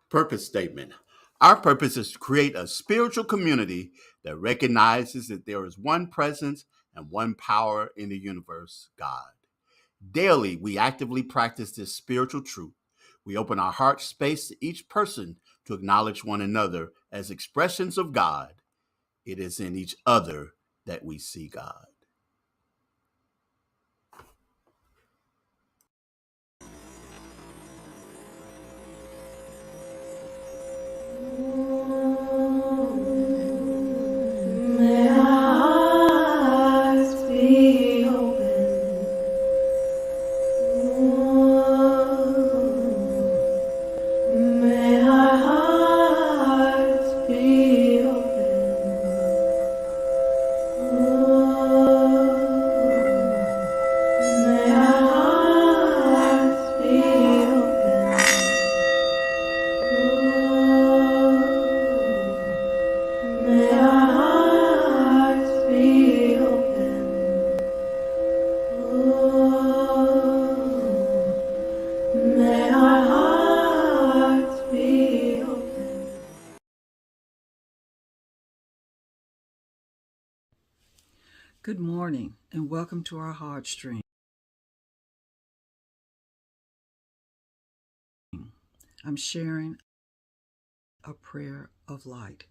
Purpose statement. Our purpose is to create a spiritual community that recognizes that there is one presence and one power in the universe, God. Daily, we actively practice this spiritual truth. We open our heart space to each person to acknowledge one another as expressions of God. It is in each other that we see God. May our hearts be open. May our hearts be open. May our hearts be open. May our hearts be open. May our hearts be open. Good morning and welcome to our Heartstream. I'm sharing a prayer of light.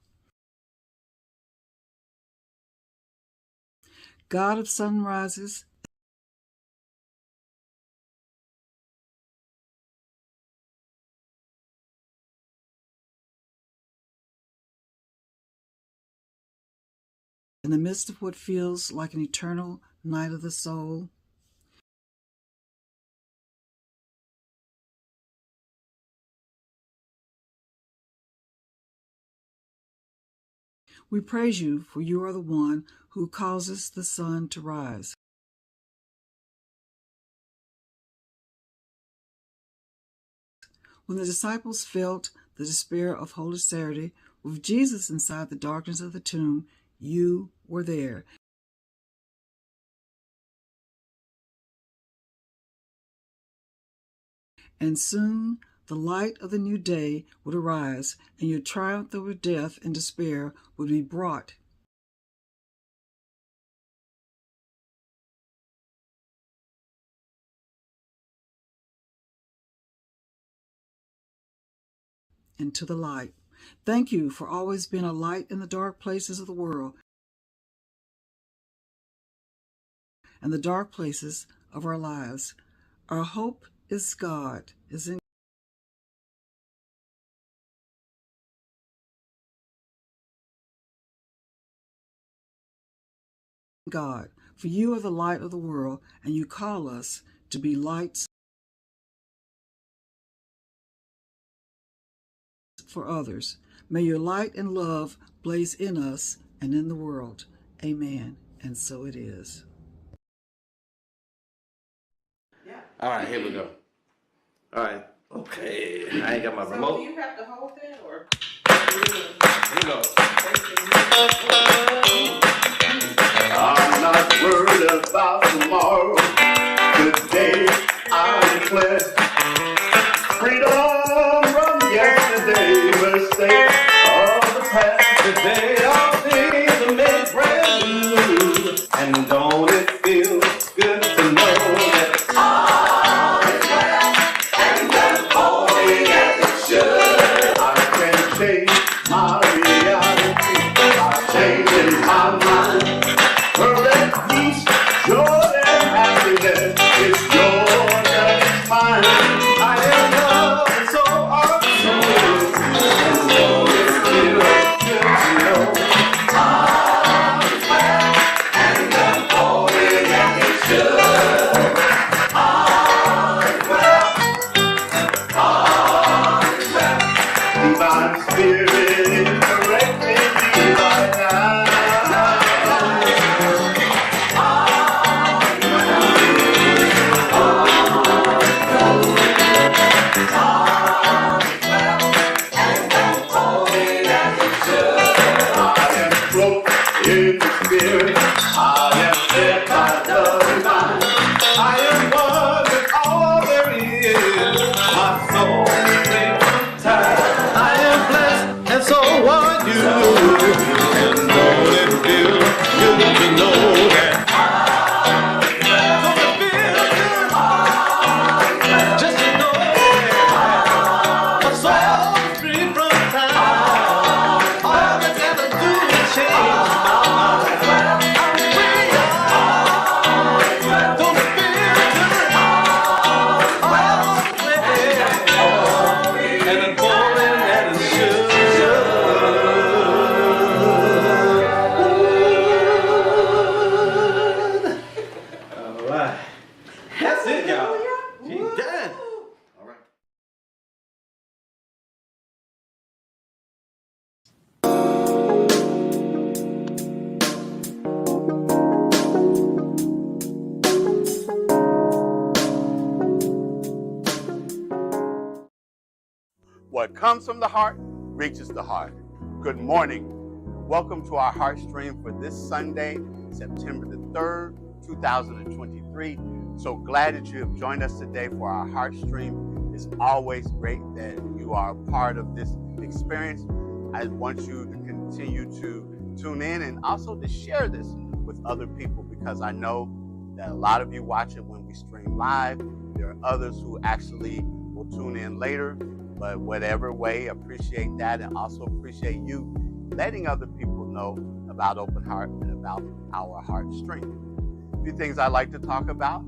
God of sunrises in the midst of what feels like an eternal night of the soul, we praise you, for you are the one who causes the sun to rise. When the disciples felt the despair of Holy Saturday, with Jesus inside the darkness of the tomb, you were there. And soon the light of the new day would arise, and your triumph over death and despair would be brought. Into the light. Thank you for always being a light in the dark places of the world and the dark places of our lives. Our hope is God, is in God. For you are the light of the world, and you call us to be lights for others. May your light and love blaze in us and in the world. Amen. And so it is. All right, here we go. All right. Okay. I ain't got my remote. So do you have to hold that or? Here we go. I'm not worried about tomorrow. Today I declare freedom from yesterday, mistake of the past. Today all things are made brand new. And don't it feel good to know that all is well and done holy as it should? I can change my reality. I'm changing my mind. Perfect peace, joy and happiness is yours and it's mine. I am loved and so are you. And so it feels good to know all is well and done holy as it should. All is well, all is well. Divine Spirit is correcting me right now. In the spirit, I am fed by love divine. I am one with all there is. My soul is made from time. What comes from the heart reaches the heart. Good morning. Welcome to our Heartstream for this Sunday, September the 3rd, 2023. So glad that you have joined us today for our Heartstream. It's always great that you are a part of this experience. I want you to continue to tune in and also to share this with other people, because I know that a lot of you watch it when we stream live. There are others who actually will tune in later, but whatever way, appreciate that, and also appreciate you letting other people know about Open Heart and about our Heartstream. A few things I'd like to talk about.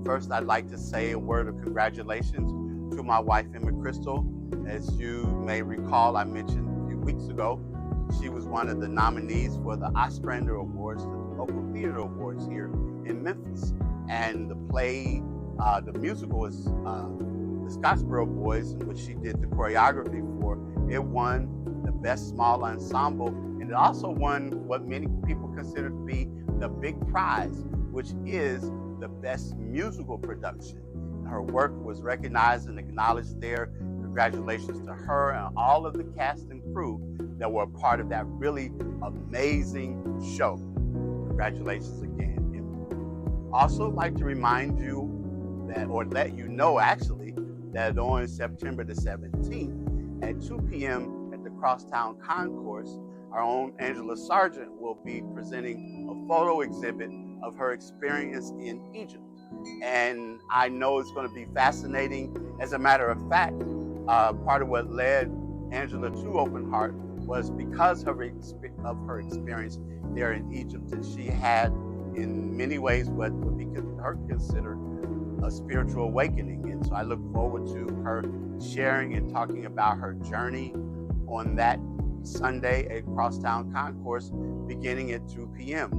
First, I'd like to say a word of congratulations to my wife, Emma Crystal. As you may recall, I mentioned a few weeks ago, she was one of the nominees for the Ostrander Awards, the local theater awards here in Memphis. And the play, the musical is the Scottsboro Boys, in which she did the choreography for. It won the Best Small Ensemble, and it also won what many people consider to be the big prize, which is the Best Musical Production. Her work was recognized and acknowledged there. Congratulations to her and all of the cast and crew that were a part of that really amazing show. Congratulations again, Emma. Also like to remind you that, or let you know actually, that on September the 17th at 2 p.m. at the Crosstown Concourse, our own Angela Sargent will be presenting a photo exhibit of her experience in Egypt. And I know it's going to be fascinating. As a matter of fact, part of what led Angela to Open Heart was because of her experience there in Egypt, and she had in many ways what would be considered a spiritual awakening. And so I look forward to her sharing and talking about her journey on that Sunday at Crosstown Concourse beginning at 2 p.m.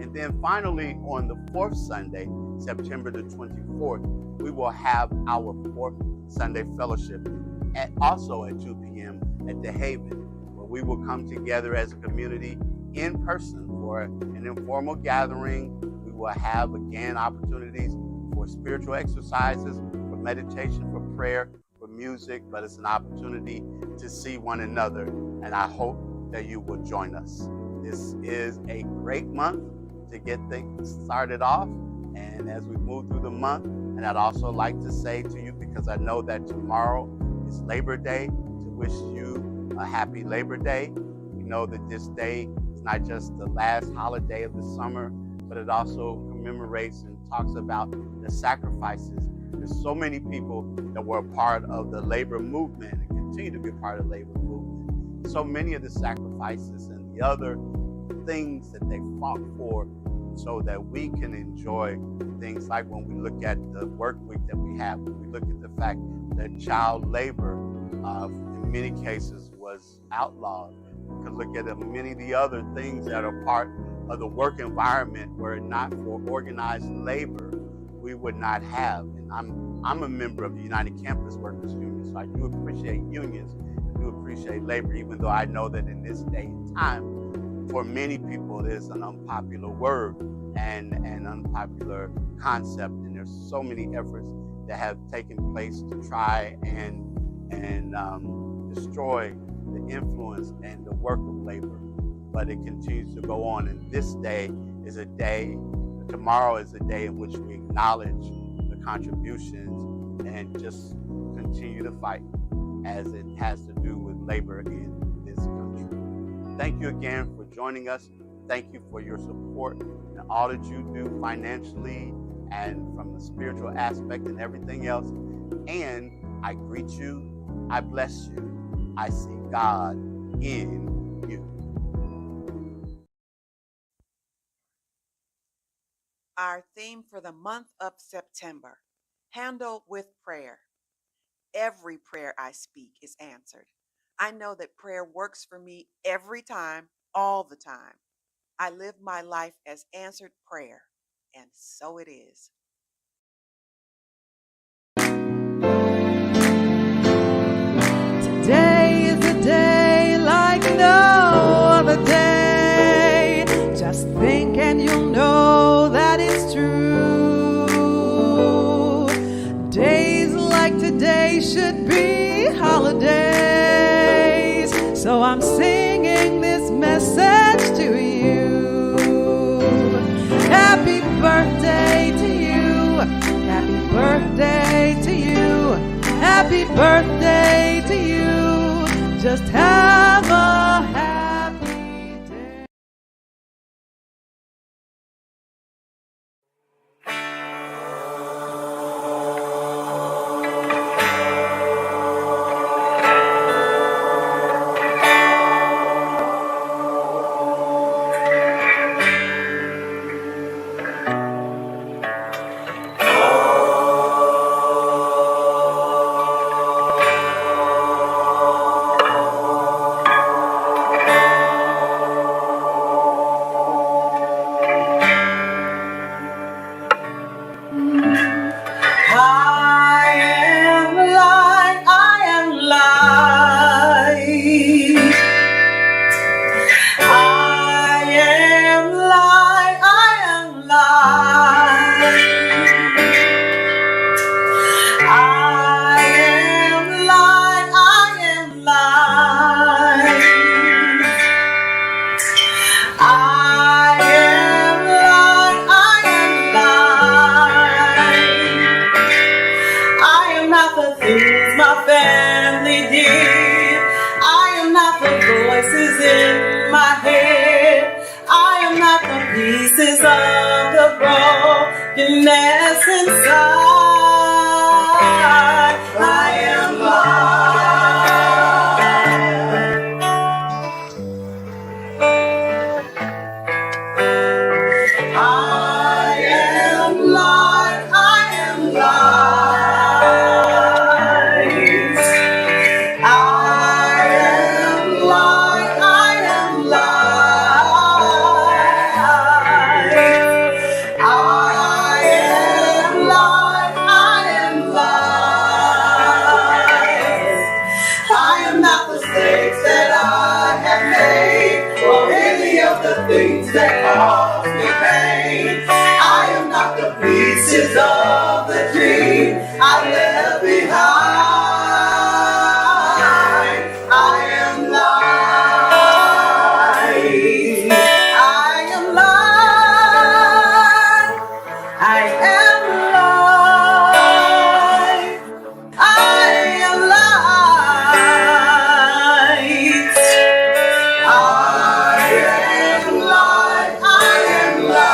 And then finally on the fourth Sunday, September the 24th, we will have our fourth Sunday fellowship also at 2 p.m. at the Haven, where we will come together as a community in person for an informal gathering. We will have again opportunities for spiritual exercises, for meditation, for prayer, for music, but it's an opportunity to see one another, and I hope that you will join us. This is a great month to get things started off, and as we move through the month, and I'd also like to say to you, because I know that tomorrow is Labor Day, to wish you a happy Labor Day. We know that this day is not just the last holiday of the summer, but it also commemorates and talks about the sacrifices. There's so many people that were a part of the labor movement and continue to be a part of the labor movement. So many of the sacrifices and the other things that they fought for so that we can enjoy things like when we look at the work week that we have, when we look at the fact that child labor in many cases was outlawed. We can look at many of the other things that are part of the work environment were not for organized labor, we would not have. And I'm a member of the United Campus Workers Union, so I do appreciate unions, I do appreciate labor, even though I know that in this day and time, for many people, it is an unpopular word and an unpopular concept. And there's so many efforts that have taken place to try and destroy the influence and the work of labor. But it continues to go on. And this day is a day, tomorrow is a day in which we acknowledge the contributions and just continue to fight as it has to do with labor in this country. Thank you again for joining us. Thank you for your support and all that you do financially and from the spiritual aspect and everything else. And I greet you, I bless you, I see God in you. Our theme for the month of September, handle with prayer. Every prayer I speak is answered. I know that prayer works for me every time, all the time. I live my life as answered prayer, and so it is. Today is a day like no other day. Just think and you'll know that it's true. Days like today should be holidays. So I'm singing this message to you. Happy birthday to you. Happy birthday to you. Happy birthday to you. Just have a happy day. Pieces of the brokenness inside. I am light. I am light. I am light. I am light. I am light. I am light. I am light. I am not the mistakes that I have made, or any of the things that cause me pain. I am not the pieces of the dream I left behind. I am light. I am light. I am light. I am light. I am light. I am light.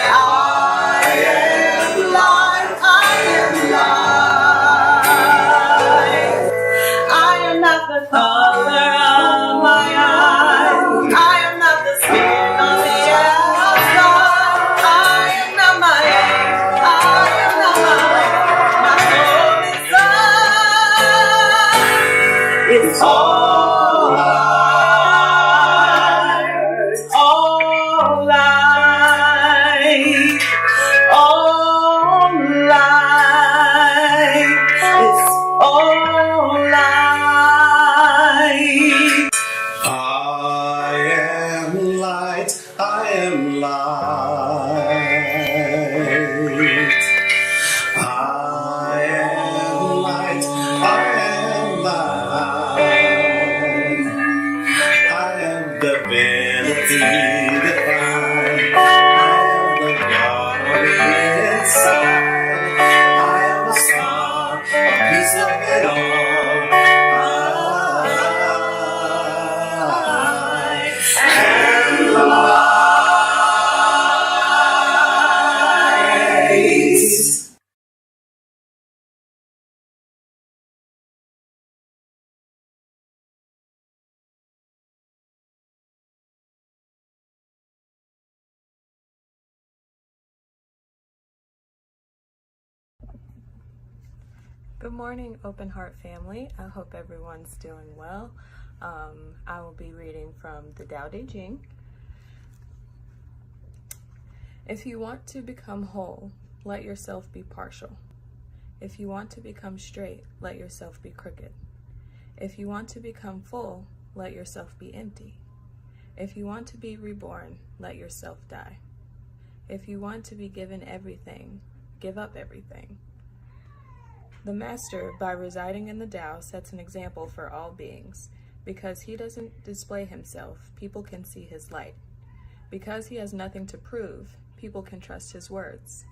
I am light. I am light. I am not the color of my eyes. I am not the skin on the outside. I am not my age. I am not my weight. My soul inside is all light. All light. All light. It's all light. I am light, I am light. I am light, I am light. I am divinity divine. I am the God inside. I am the star, a piece of it all. Good morning, Open Heart family. I hope everyone's doing well. I will be reading from the Tao Te Ching. If you want to become whole, let yourself be partial. If you want to become straight, let yourself be crooked. If you want to become full, let yourself be empty. If you want to be reborn, let yourself die. If you want to be given everything, give up everything. The Master, by residing in the Tao, sets an example for all beings. Because he doesn't display himself, people can see his light. Because he has nothing to prove, people can trust his words.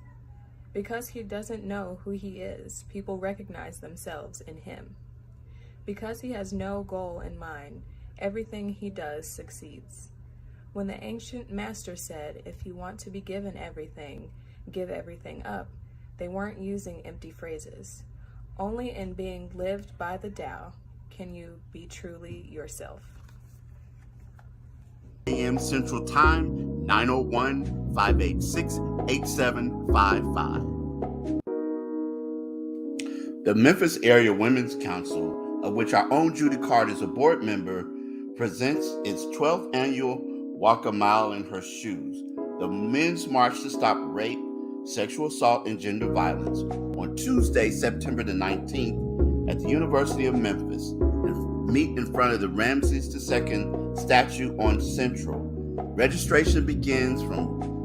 Because he doesn't know who he is, people recognize themselves in him. Because he has no goal in mind, everything he does succeeds. When the ancient master said, if you want to be given everything, give everything up, they weren't using empty phrases. Only in being lived by the Tao can you be truly yourself. AM Central Time, 901-586-8755. The Memphis Area Women's Council, of which our own Judy Carter is a board member, presents its 12th annual Walk a Mile in Her Shoes, the Men's March to Stop Rape, Sexual Assault, and Gender Violence, on Tuesday, September the 19th at the University of Memphis, and meet in front of the Ramses II statue on Central. Registration begins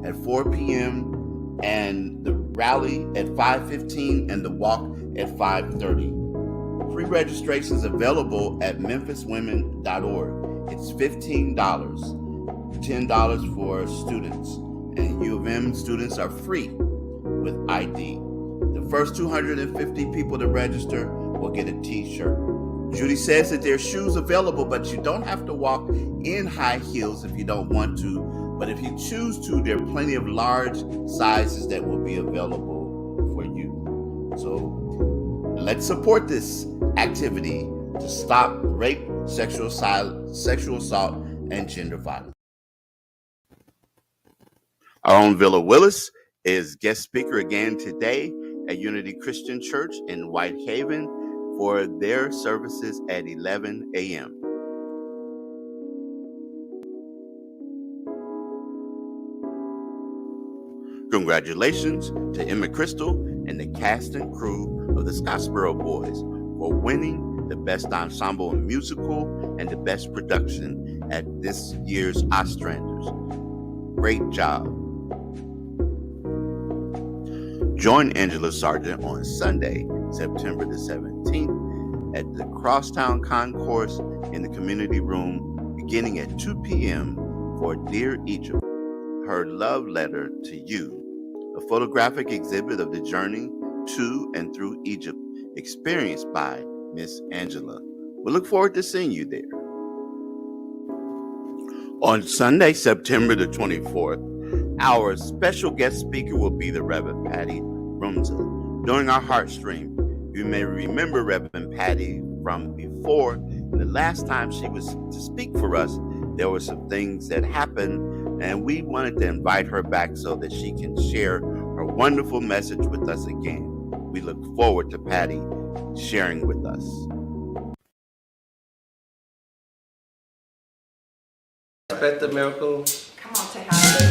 at 4 p.m. and the rally at 5:15 and the walk at 5:30. Pre-registration is available at memphiswomen.org. It's $15, $10 for students, and U of M students are free with ID. The first 250 people to register will get a t-shirt. Judy says that there's shoes available, but you don't have to walk in high heels if you don't want to. But if you choose to, there are plenty of large sizes that will be available for you. So let's support this activity to stop rape, sexual assault, and gender violence. Our own Villa Willis is guest speaker again today at Unity Christian Church in Whitehaven for their services at 11 a.m. Congratulations to Emma Crystal and the cast and crew of the Scottsboro Boys for winning the Best Ensemble and Musical and the Best Production at this year's Ostranders. Great job. Join Angela Sargent on Sunday, September the 17th at the Crosstown Concourse in the community room beginning at 2 p.m. for Dear Egypt, her love letter to you, a photographic exhibit of the journey to and through Egypt experienced by Miss Angela. We look forward to seeing you there. On Sunday, September the 24th, our special guest speaker will be the Reverend Patty Rumza. During our Heartstream, you may remember Reverend Patty from before. The last time she was to speak for us, there were some things that happened, and we wanted to invite her back so that she can share her wonderful message with us again. We look forward to Patty sharing with us. Expect the miracle. Come on, say hi.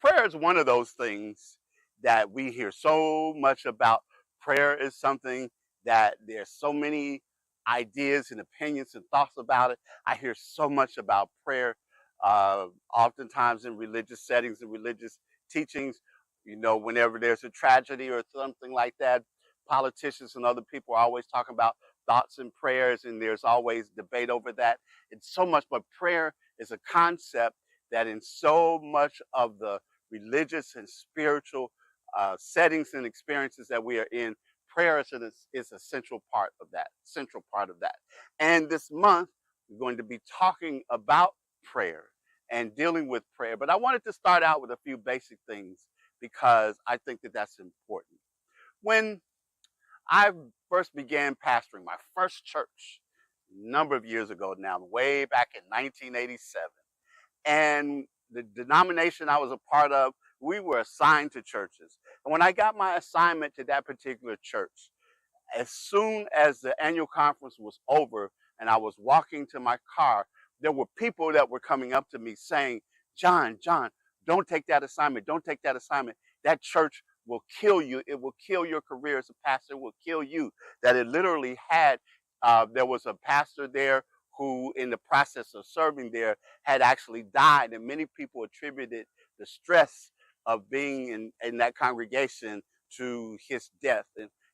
Prayer is one of those things that we hear so much about. Prayer is something that there's so many ideas and opinions and thoughts about it. I hear so much about prayer, oftentimes in religious settings and religious teachings. You know, whenever there's a tragedy or something like that, politicians and other people are always talking about thoughts and prayers, and there's always debate over that. It's so much, but prayer is a concept that in so much of the religious and spiritual settings and experiences that we are in, prayer is a central part of that. And this month, we're going to be talking about prayer and dealing with prayer. But I wanted to start out with a few basic things because I think that that's important. When I first began pastoring my first church a number of years ago now, way back in 1987, and the denomination I was a part of, we were assigned to churches. And when I got my assignment to that particular church, as soon as the annual conference was over and I was walking to my car, there were people that were coming up to me saying, John, don't take that assignment. Don't take that assignment. That church will kill you. It will kill your career as a pastor. It will kill you. That it literally had, there was a pastor there who in the process of serving there had actually died. And many people attributed the stress of being in that congregation to his death.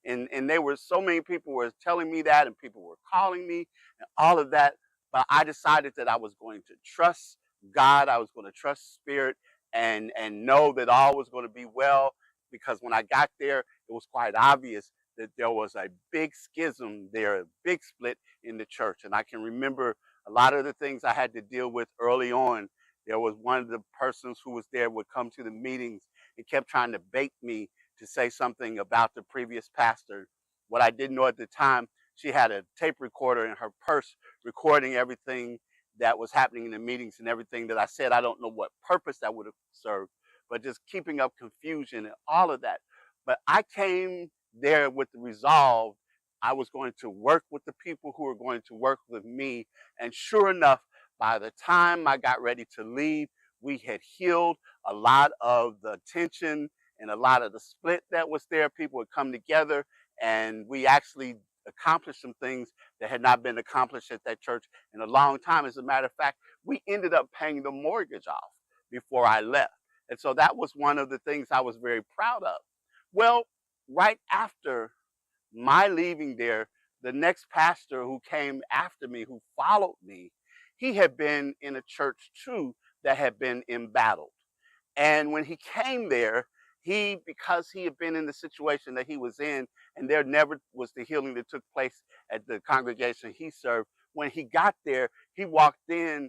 And there were so many people were telling me that, and people were calling me and all of that. But I decided that I was going to trust God. I was going to trust Spirit and know that all was going to be well. Because when I got there, it was quite obvious that there was a big schism there, a big split in the church. And I can remember a lot of the things I had to deal with early on. There was one of the persons who was there would come to the meetings and kept trying to bait me to say something about the previous pastor. What I didn't know at the time, she had a tape recorder in her purse recording everything that was happening in the meetings and everything that I said. I don't know what purpose that would have served, but just keeping up confusion and all of that. But I came there with the resolve I was going to work with the people who were going to work with me. And sure enough, by the time I got ready to leave, we had healed a lot of the tension and a lot of the split that was there. People would come together, and we actually accomplished some things that had not been accomplished at that church in a long time. As a matter of fact, we ended up paying the mortgage off before I left. And so that was one of the things I was very proud of. Well, right after my leaving there, the next pastor who came after me, who followed me, he had been in a church too that had been embattled. And when he came there, because he had been in the situation that he was in, and there never was the healing that took place at the congregation he served, when he got there, he walked in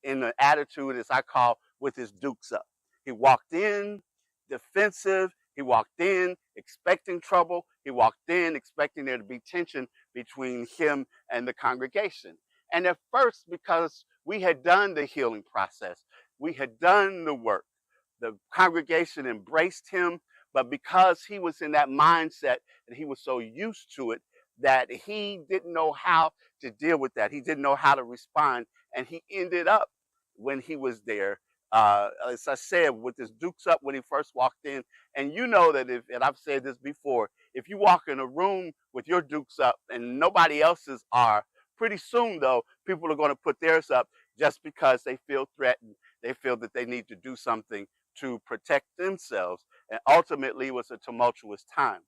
an attitude, as I call, with his dukes up. He walked in defensive. He walked in expecting trouble. He walked in expecting there to be tension between him and the congregation. And at first, because we had done the healing process, we had done the work, the congregation embraced him. But because he was in that mindset and he was so used to it, that he didn't know how to deal with that. He didn't know how to respond. And he ended up, when he was there, as I said, with his dukes up when he first walked in. And you know that and I've said this before, if you walk in a room with your dukes up and nobody else's are, pretty soon, though, people are going to put theirs up just because they feel threatened. They feel that they need to do something to protect themselves. And ultimately, it was a tumultuous time.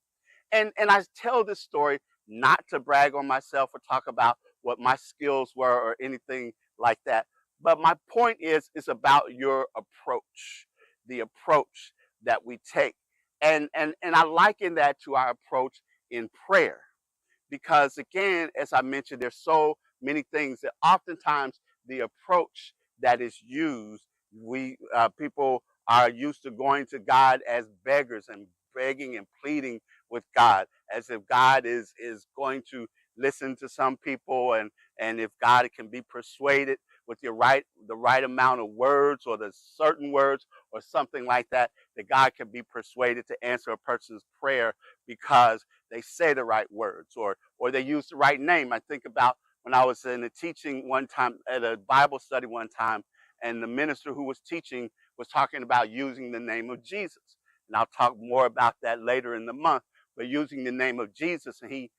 And I tell this story not to brag on myself or talk about what my skills were or anything like that. But my point is, it's about your approach, the approach that we take. And I liken that to our approach in prayer. Because again, as I mentioned, there's so many things that oftentimes the approach that is used, people are used to going to God as beggars and begging and pleading with God, as if God is going to listen to some people, and if God can be persuaded with the right amount of words or the certain words or something like that, that God can be persuaded to answer a person's prayer because they say the right words or they use the right name. I think about when I was in a teaching one time at a Bible study one time, and the minister who was teaching was talking about using the name of Jesus. And I'll talk more about that later in the month, but using the name of Jesus. And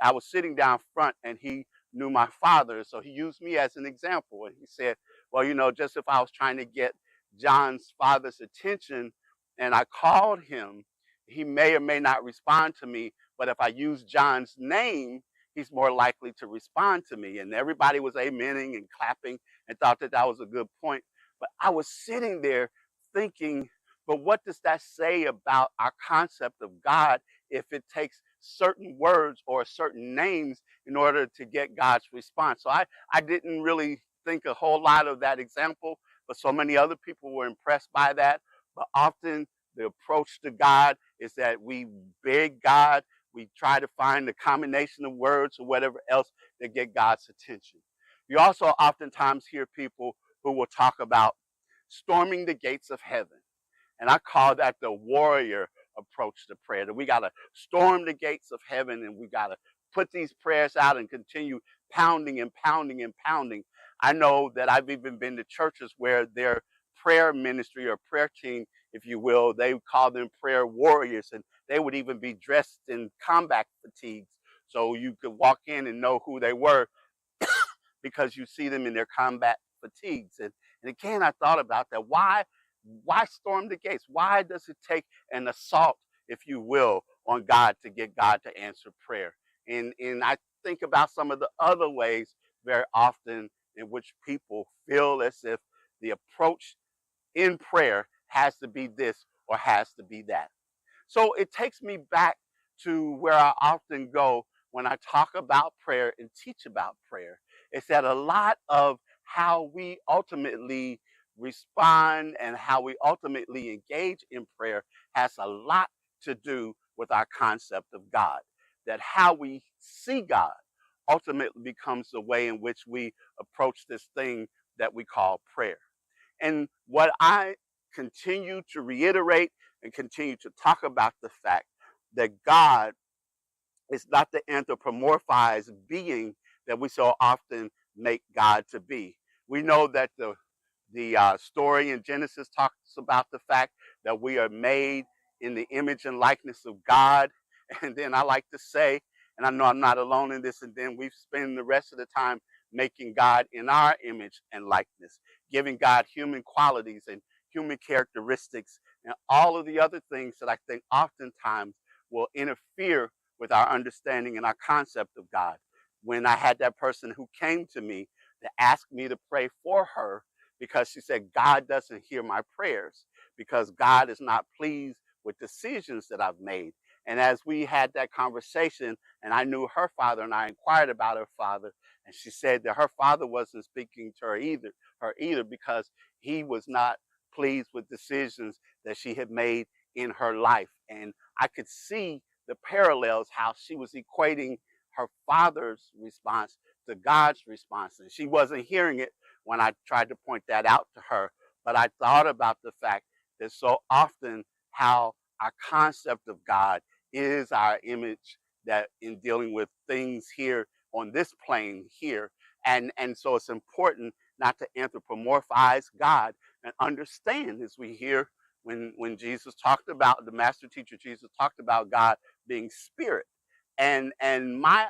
I was sitting down front, and he knew my father, so he used me as an example. And he said, well, just if I was trying to get John's father's attention and I called him, he may or may not respond to me, but if I use John's name, he's more likely to respond to me. And everybody was amening and clapping and thought that that was a good point. But I was sitting there thinking, but what does that say about our concept of God if it takes certain words or certain names in order to get God's response? So I didn't really think a whole lot of that example, but so many other people were impressed by that. But often the approach to God is that we beg God, we try to find a combination of words or whatever else to get God's attention. You also oftentimes hear people who will talk about storming the gates of heaven. And I call that the warrior approach to prayer, that we got to storm the gates of heaven and we got to put these prayers out and continue pounding and pounding and pounding. I know that I've even been to churches where their prayer ministry or prayer team, if you will, they call them prayer warriors, and they would even be dressed in combat fatigues. So you could walk in and know who they were because you see them in their combat fatigues. And again, I thought about that. Why storm the gates? Why does it take an assault, if you will, on God to get God to answer prayer? And I think about some of the other ways very often in which people feel as if the approach in prayer has to be this or has to be that. So it takes me back to where I often go when I talk about prayer and teach about prayer. It's that a lot of how we ultimately respond and how we ultimately engage in prayer has a lot to do with our concept of God. That how we see God ultimately becomes the way in which we approach this thing that we call prayer. And what I continue to reiterate and continue to talk about the fact that God is not the anthropomorphized being that we so often make God to be. We know that the story in Genesis talks about the fact that we are made in the image and likeness of God. And then I like to say, and I know I'm not alone in this, and then we spend the rest of the time making God in our image and likeness, giving God human qualities and human characteristics and all of the other things that I think oftentimes will interfere with our understanding and our concept of God. When I had that person who came to me to ask me to pray for her because she said, God doesn't hear my prayers because God is not pleased with decisions that I've made. And as we had that conversation, and I knew her father, and I inquired about her father, and she said that her father wasn't speaking to her either because he was not pleased with decisions that she had made in her life. And I could see the parallels, how she was equating her father's response to God's response. And she wasn't hearing it when I tried to point that out to her. But I thought about the fact that so often how our concept of God is our image, that in dealing with things here on this plane here. And so it's important not to anthropomorphize God and understand, as we hear when Jesus talked about, the master teacher Jesus talked about God being spirit. And my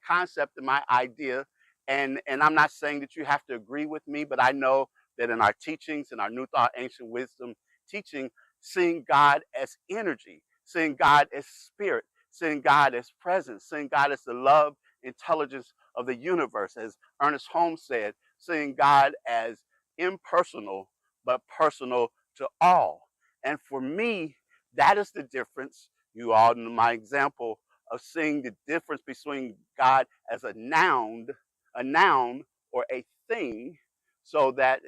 concept and my idea, and I'm not saying that you have to agree with me, but I know that in our teachings, in our New Thought, Ancient Wisdom teaching, seeing God as energy, seeing God as spirit, seeing God as presence, seeing God as the love, intelligence of the universe, as Ernest Holmes said, seeing God as impersonal, but personal to all. And for me, that is the difference. You all know my example of seeing the difference between God as a noun or a thing, so that,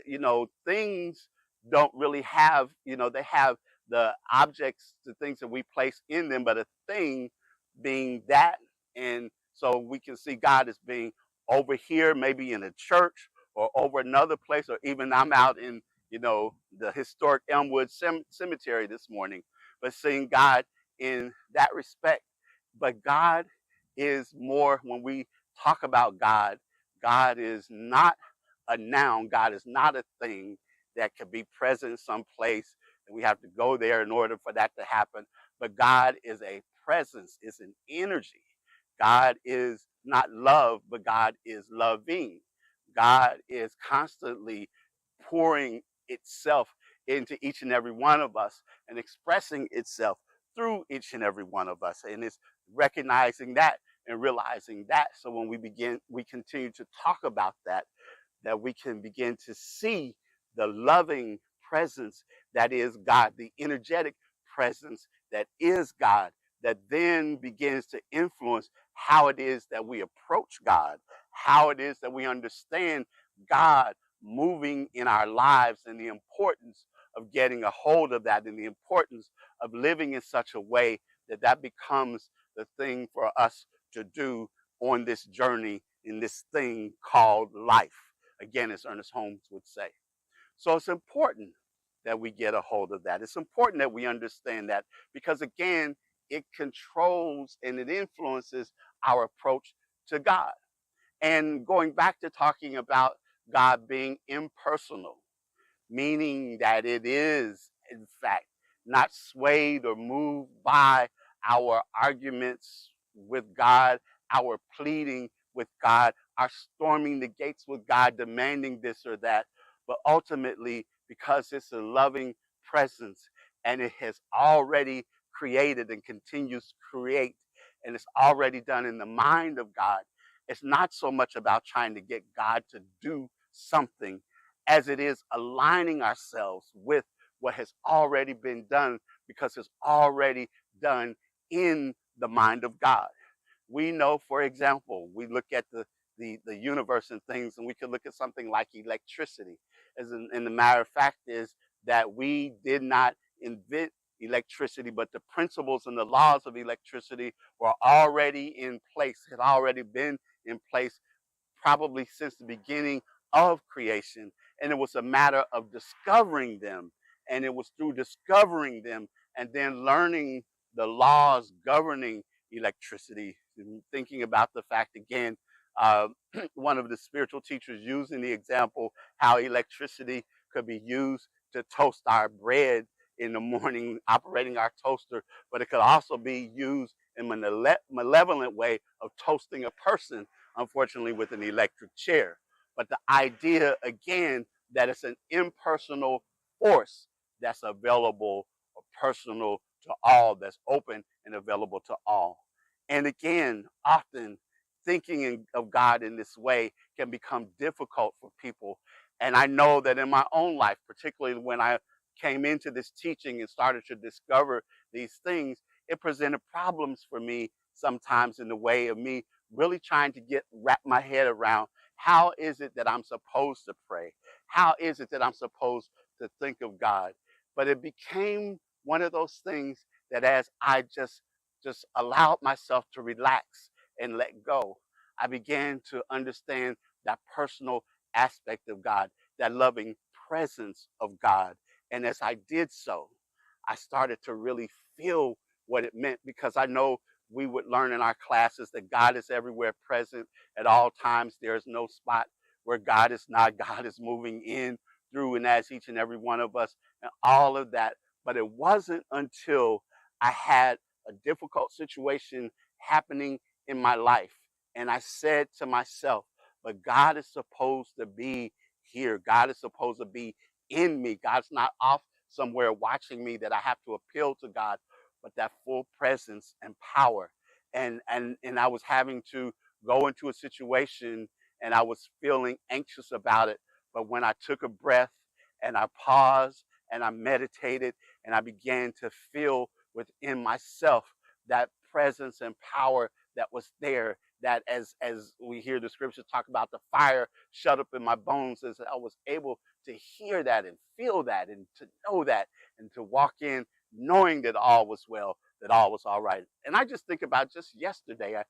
things don't really have, they have the objects, the things that we place in them, but a thing being that. And so we can see God as being over here, maybe in a church or over another place, or even I'm out in, the historic Elmwood Cemetery this morning, but seeing God in that respect. But God is more, when we talk about God, God is not a noun. God is not a thing that could be present someplace and we have to go there in order for that to happen. But God is a presence, it's an energy. God is not love, but God is loving. God is constantly pouring itself into each and every one of us and expressing itself through each and every one of us. And it's recognizing that and realizing that. So when we continue to talk about that, that we can begin to see the loving presence that is God, the energetic presence that is God, that then begins to influence how it is that we approach God, how it is that we understand God moving in our lives, and the importance of getting a hold of that, and the importance of living in such a way that that becomes the thing for us to do on this journey in this thing called life. Again, as Ernest Holmes would say. So it's important that we get a hold of that. It's important that we understand that, because again, it controls and it influences our approach to God. And going back to talking about God being impersonal, meaning that it is, in fact, not swayed or moved by our arguments with God, our pleading with God, our storming the gates with God, demanding this or that, but ultimately, because it's a loving presence and it has already created and continues to create, and it's already done in the mind of God, it's not so much about trying to get God to do something as it is aligning ourselves with what has already been done, because it's already done in the mind of God. We know, for example, we look at the universe and things, and we could look at something like electricity. And the matter of fact is that we did not invent electricity, but the principles and the laws of electricity were already in place, had already been in place probably since the beginning of creation. And it was a matter of discovering them. And it was through discovering them and then learning the laws governing electricity, and thinking about the fact again, one of the spiritual teachers using the example how electricity could be used to toast our bread in the morning, operating our toaster, but it could also be used in a malevolent way of toasting a person, unfortunately with an electric chair. But the idea, again, that it's an impersonal force that's available or personal to all, that's open and available to all. And again, often thinking of God in this way can become difficult for people. And I know that in my own life, particularly when I came into this teaching and started to discover these things, it presented problems for me sometimes in the way of me really trying to wrap my head around how is it that I'm supposed to pray? How is it that I'm supposed to think of God? But it became one of those things that as I just allowed myself to relax and let go, I began to understand that personal aspect of God, that loving presence of God. And as I did so, I started to really feel what it meant, because I know we would learn in our classes that God is everywhere present at all times. There's no spot where God is not. God is moving in, through, and as each and every one of us, and all of that. But it wasn't until I had a difficult situation happening in my life, and I said to myself, but God is supposed to be here. God is supposed to be in me. God's not off somewhere watching me, that I have to appeal to God, but that full presence and power. And I was having to go into a situation and I was feeling anxious about it. But when I took a breath and I paused and I meditated and I began to feel within myself that presence and power that was there, that as we hear the scriptures talk about the fire shut up in my bones, as I was able to hear that and feel that and to know that and to walk in knowing that all was well, that all was all right. And I just think about just yesterday,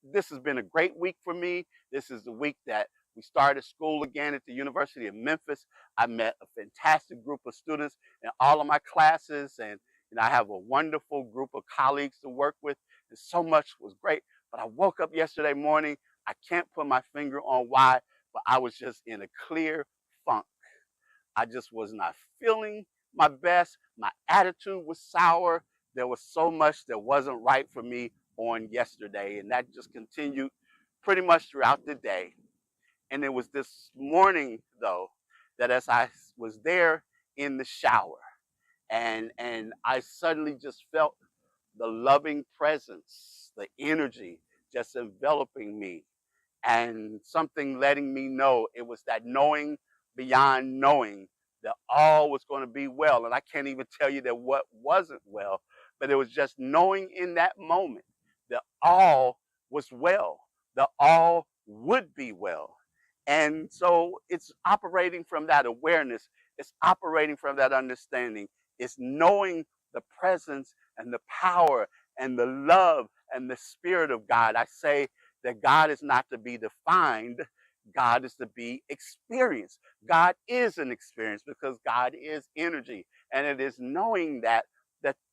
this has been a great week for me. This is the week that we started school again at the University of Memphis. I met a fantastic group of students in all of my classes, and I have a wonderful group of colleagues to work with, and so much was great. But I woke up yesterday morning, I can't put my finger on why, but I was just in a clear funk. I just was not feeling my best. My attitude was sour. There was so much that wasn't right for me on yesterday, and that just continued pretty much throughout the day. And it was this morning, though, that as I was there in the shower, and I suddenly just felt the loving presence, the energy just enveloping me, and something letting me know it was that knowing beyond knowing that all was going to be well. And I can't even tell you that what wasn't well, but it was just knowing in that moment that all was well, that all would be well. And so it's operating from that awareness, it's operating from that understanding, it's knowing the presence and the power and the love and the spirit of God. I say that God is not to be defined, God is to be experienced. God is an experience because God is energy. And it is knowing that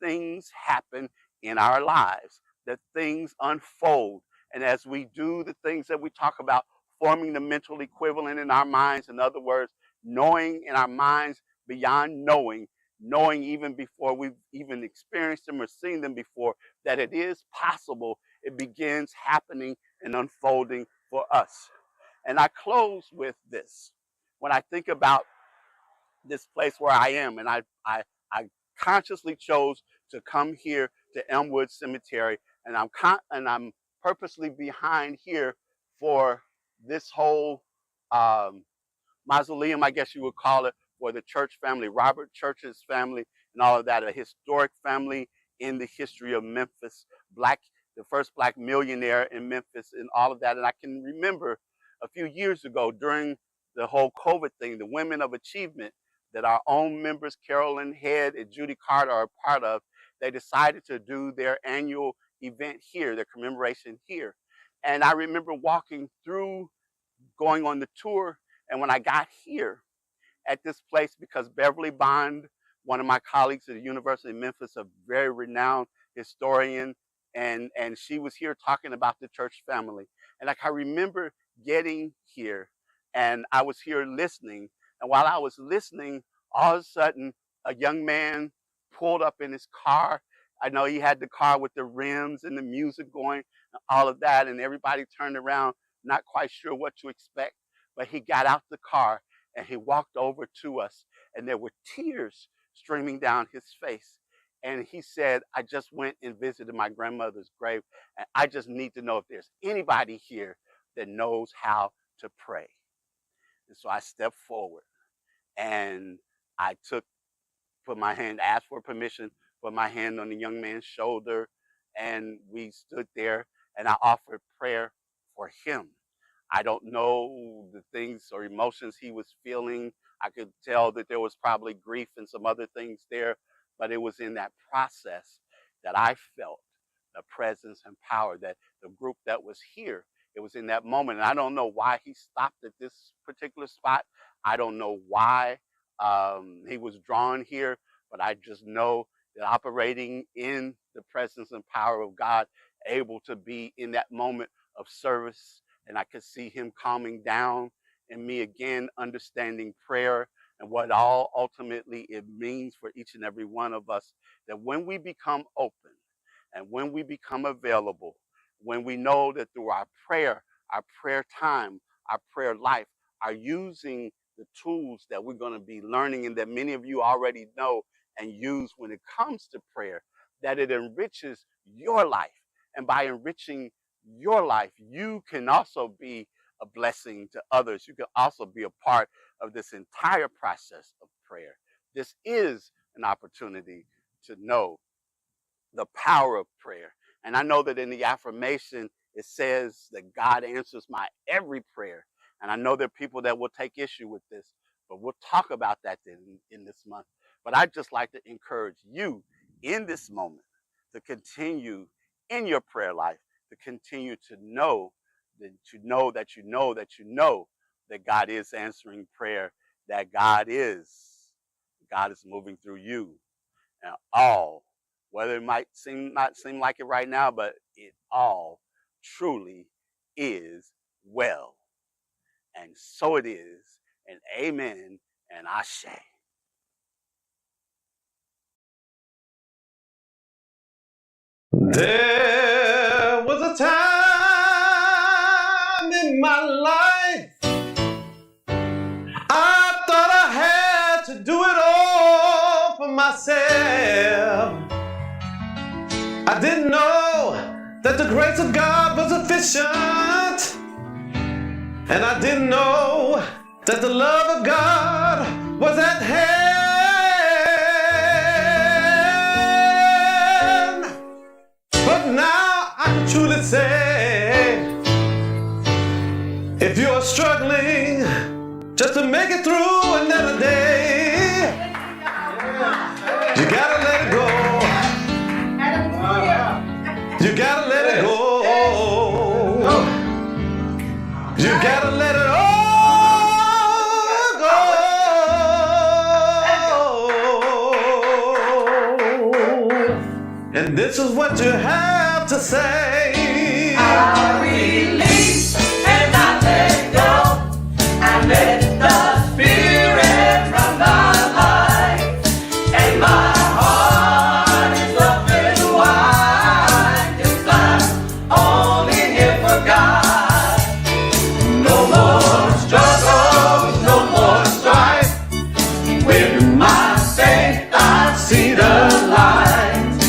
things happen in our lives, that things unfold. And as we do the things that we talk about, forming the mental equivalent in our minds, in other words, knowing in our minds beyond knowing, knowing even before we've even experienced them or seen them before, that it is possible, it begins happening and unfolding for us. And I close with this. When I think about this place where I am, and I consciously chose to come here to Elmwood Cemetery, and I'm purposely behind here for this whole mausoleum, I guess you would call it, for the Church family, Robert Church's family, and all of that, a historic family in the history of Memphis, the first black millionaire in Memphis, and all of that. And I can remember a few years ago during the whole COVID thing, the Women of Achievement that our own members, Carolyn Head and Judy Carter, are a part of, they decided to do their annual event here, their commemoration here. And I remember walking through, going on the tour, and when I got here at this place, because Beverly Bond, one of my colleagues at the University of Memphis, a very renowned historian, and she was here talking about the Church family. And like I remember getting here, and I was here listening, and while I was listening, all of a sudden, a young man pulled up in his car. I know he had the car with the rims and the music going, and all of that, and everybody turned around, not quite sure what to expect. But he got out the car and he walked over to us, and there were tears streaming down his face. And he said, I just went and visited my grandmother's grave, and I just need to know if there's anybody here that knows how to pray. And so I stepped forward and I put my hand, asked for permission, put my hand on the young man's shoulder, and we stood there and I offered prayer for him. I don't know the things or emotions he was feeling. I could tell that there was probably grief and some other things there, but it was in that process that I felt the presence and power, that the group that was here, it was in that moment. And I don't know why he stopped at this particular spot. I don't know why he was drawn here, but I just know that operating in the presence and power of God, able to be in that moment of service, and I could see him calming down, and me again understanding prayer and what all ultimately it means for each and every one of us, that when we become open and when we become available, when we know that through our prayer time, our prayer life, are using the tools that we're going to be learning and that many of you already know and use when it comes to prayer, that it enriches your life. And by enriching your life, you can also be a blessing to others. You can also be a part of this entire process of prayer. This is an opportunity to know the power of prayer. And I know that in the affirmation, it says that God answers my every prayer. And I know there are people that will take issue with this, but we'll talk about that in this month. But I'd just like to encourage you in this moment to continue in your prayer life, to continue to know that you know that you know that you know that God is answering prayer, that God is moving through you, and all, whether it might not seem like it right now, but it all truly is well. And so it is, and amen, and ashe. There was a time in my life I thought I had to do it all for myself. I didn't know that the grace of God was sufficient, and I didn't know that the love of God was at hand. But now I can truly say, if you're struggling just to make it through another day, you gotta let it go. You gotta let it go. You gotta let it all go. And this is what you have to say. I release and I let go. I let the Spirit run my life, and my heart is open wide. 'Cause I'm only here for God. No more struggles, no more strife. With my faith I see the light.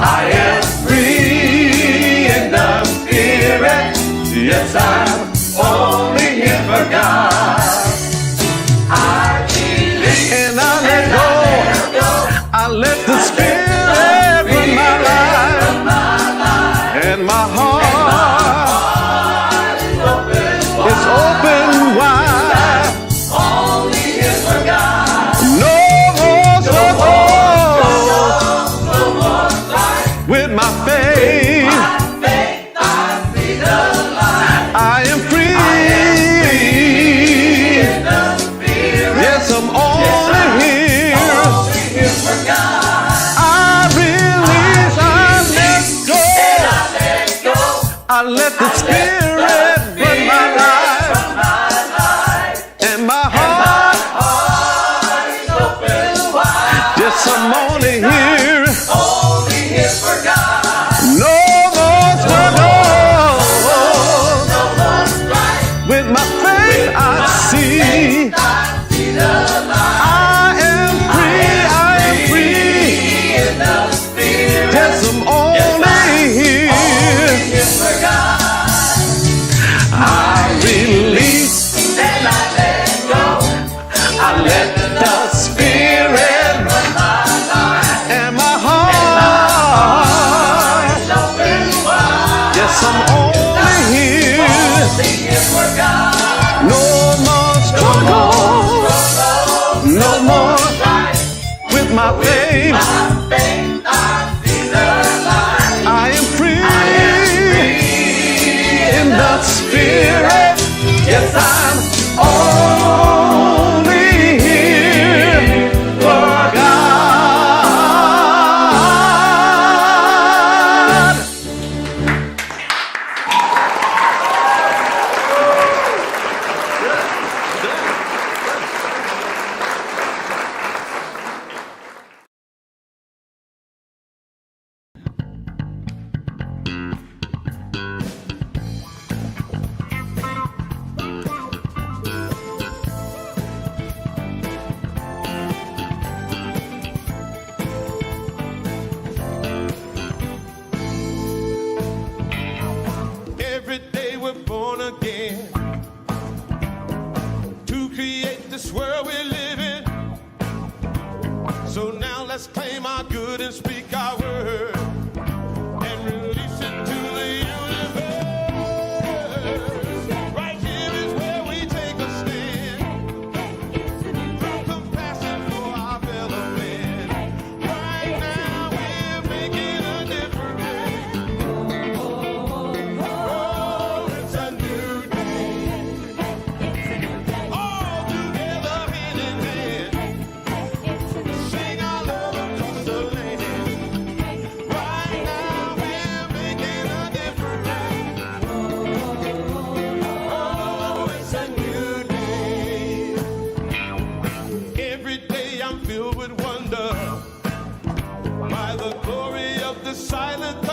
I am free in the Spirit. Yes, I'm only here for God. I believe And I let go. I let the Spirit run my life. And my heart is open wide. only here for God. No more struggles No more strife. with my faith. By faith I see the light. I am free. In the Spirit. Yes, I'm only here. Only here for God. I release, I let go. And I let go. I let the Spirit run my life. And my heart, Is open wide. yes, I'm only here. Only here for God. No more struggles No more strife. with my faith. I see. I see the light. I am free. I am free. In the Spirit. Yes, I'm only here. Here for God. I release. And I let go. I let the Spirit Run my life. and my heart. Is open wide. Yes, I'm only here. Only here for God. No more struggles. No more Strife. with my faith. By faith I see the light. I am free in the Spirit. Yes, I'm only here for God. Every day we're born again to create this world we live in. So now let's claim our good and speak our word and release it to the universe. Right here is where we take a stand. Through compassion for our fellow man. Right now we're making a difference. Oh, it's a new day. All together hand in hand. Sing our love across the land. filled with wonder by the glory of the silent